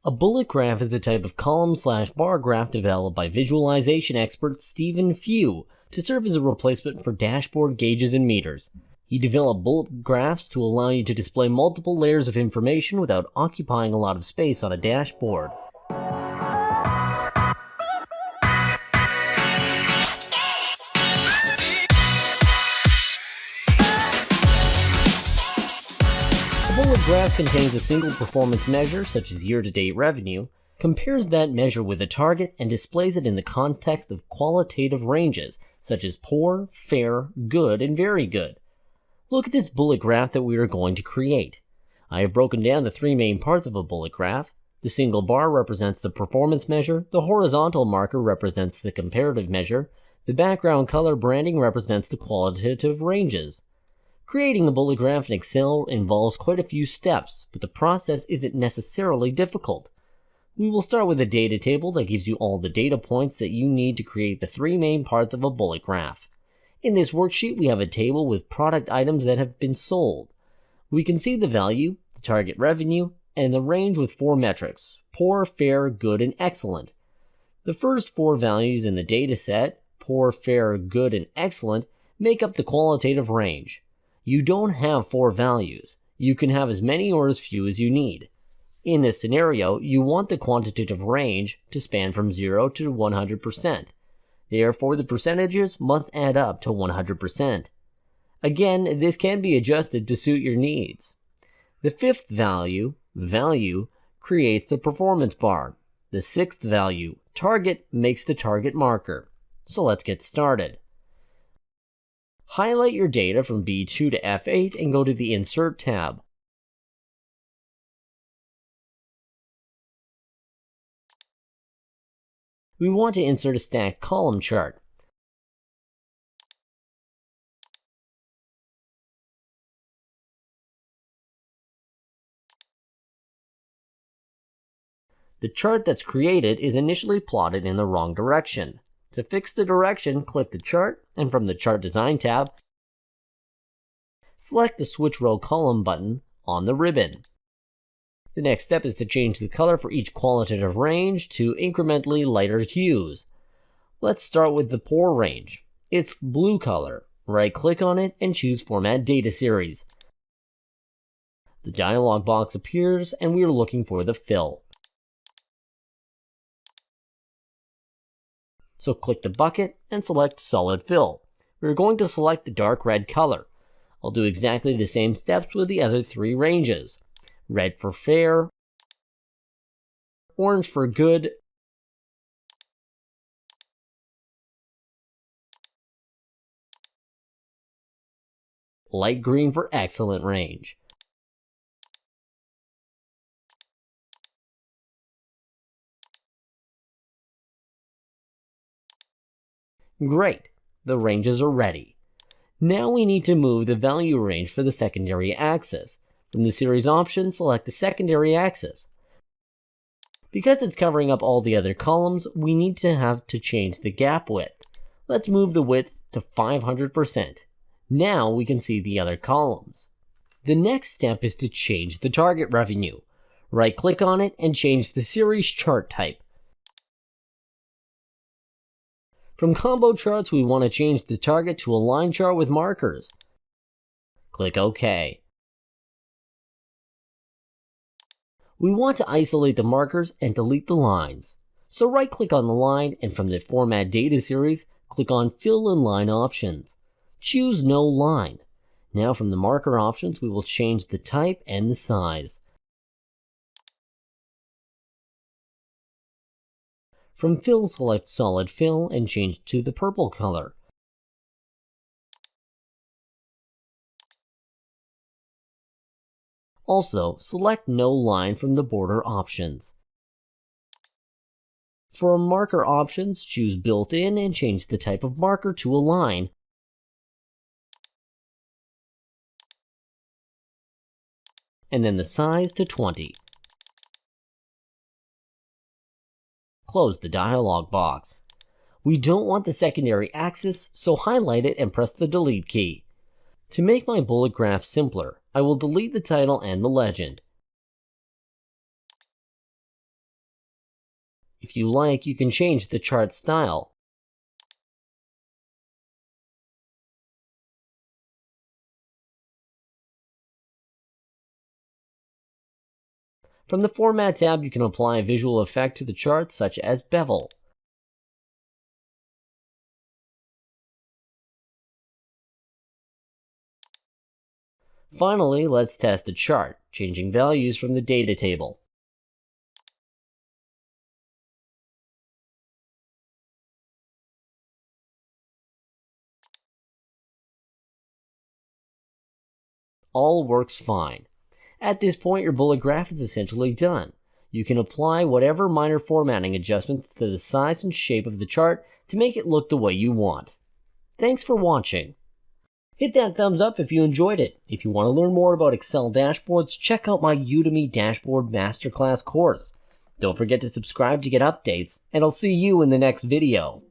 A bullet graph is a type of column/bar graph developed by visualization expert Stephen Few to serve as a replacement for dashboard gauges and meters. He developed bullet graphs to allow you to display multiple layers of information without occupying a lot of space on a dashboard. A bullet graph contains a single performance measure, such as year-to-date revenue, compares that measure with a target, and displays it in the context of qualitative ranges, such as poor, fair, good, and very good. Look at this bullet graph that we are going to create. I have broken down the three main parts of a bullet graph. The single bar represents the performance measure, the horizontal marker represents the comparative measure, the background color branding represents the qualitative ranges. Creating a bullet graph in Excel involves quite a few steps, but the process isn't necessarily difficult. We will start with a data table that gives you all the data points that you need to create the three main parts of a bullet graph. In this worksheet, we have a table with product items that have been sold. We can see the value, the target revenue, and the range with four metrics: poor, fair, good, and excellent. The first four values in the data set, poor, fair, good, and excellent, make up the qualitative range. You don't have four values. You can have as many or as few as you need. In this scenario, you want the quantitative range to span from 0 to 100%. Therefore, the percentages must add up to 100%. Again, this can be adjusted to suit your needs. The fifth value, creates the performance bar. The sixth value, target, makes the target marker. So let's get started. Highlight your data from B2 to F8 and go to the Insert tab. We want to insert a stacked column chart. The chart that's created is initially plotted in the wrong direction. To fix the direction, click the chart, and from the Chart Design tab, select the Switch Row Column button on the ribbon. The next step is to change the color for each qualitative range to incrementally lighter hues. Let's start with the poor range. It's blue color. Right-click on it and choose Format Data Series. The dialog box appears, and we are looking for the fill. So click the bucket and select Solid Fill. We're going to select the dark red color. I'll do exactly the same steps with the other three ranges. Red for fair, orange for good, light green for excellent range. Great, the ranges are ready. Now we need to move the value range for the secondary axis. From the series option, select the secondary axis. Because it's covering up all the other columns, we need to change the gap width. Let's move the width to 500%. Now we can see the other columns. The next step is to change the target revenue. Right-click on it and change the series chart type. From combo charts, we want to change the target to a line chart with markers. Click OK. We want to isolate the markers and delete the lines. So right-click on the line, and from the Format Data Series, click on Fill in Line Options. Choose No Line. Now from the marker options, we will change the type and the size. From Fill, select Solid Fill and change to the purple color. Also, select No Line from the border options. For marker options, choose Built-in and change the type of marker to a line. And then the size to 20. Close the dialog box. We don't want the secondary axis, so highlight it and press the Delete key. To make my bullet graph simpler, I will delete the title and the legend. If you like, you can change the chart style. From the Format tab, you can apply a visual effect to the chart, such as bevel. Finally, let's test the chart, changing values from the data table. All works fine. At this point, your bullet graph is essentially done. You can apply whatever minor formatting adjustments to the size and shape of the chart to make it look the way you want. Thanks for watching. Hit that thumbs up if you enjoyed it. If you want to learn more about Excel dashboards, check out my Udemy Dashboard Masterclass course. Don't forget to subscribe to get updates, and I'll see you in the next video.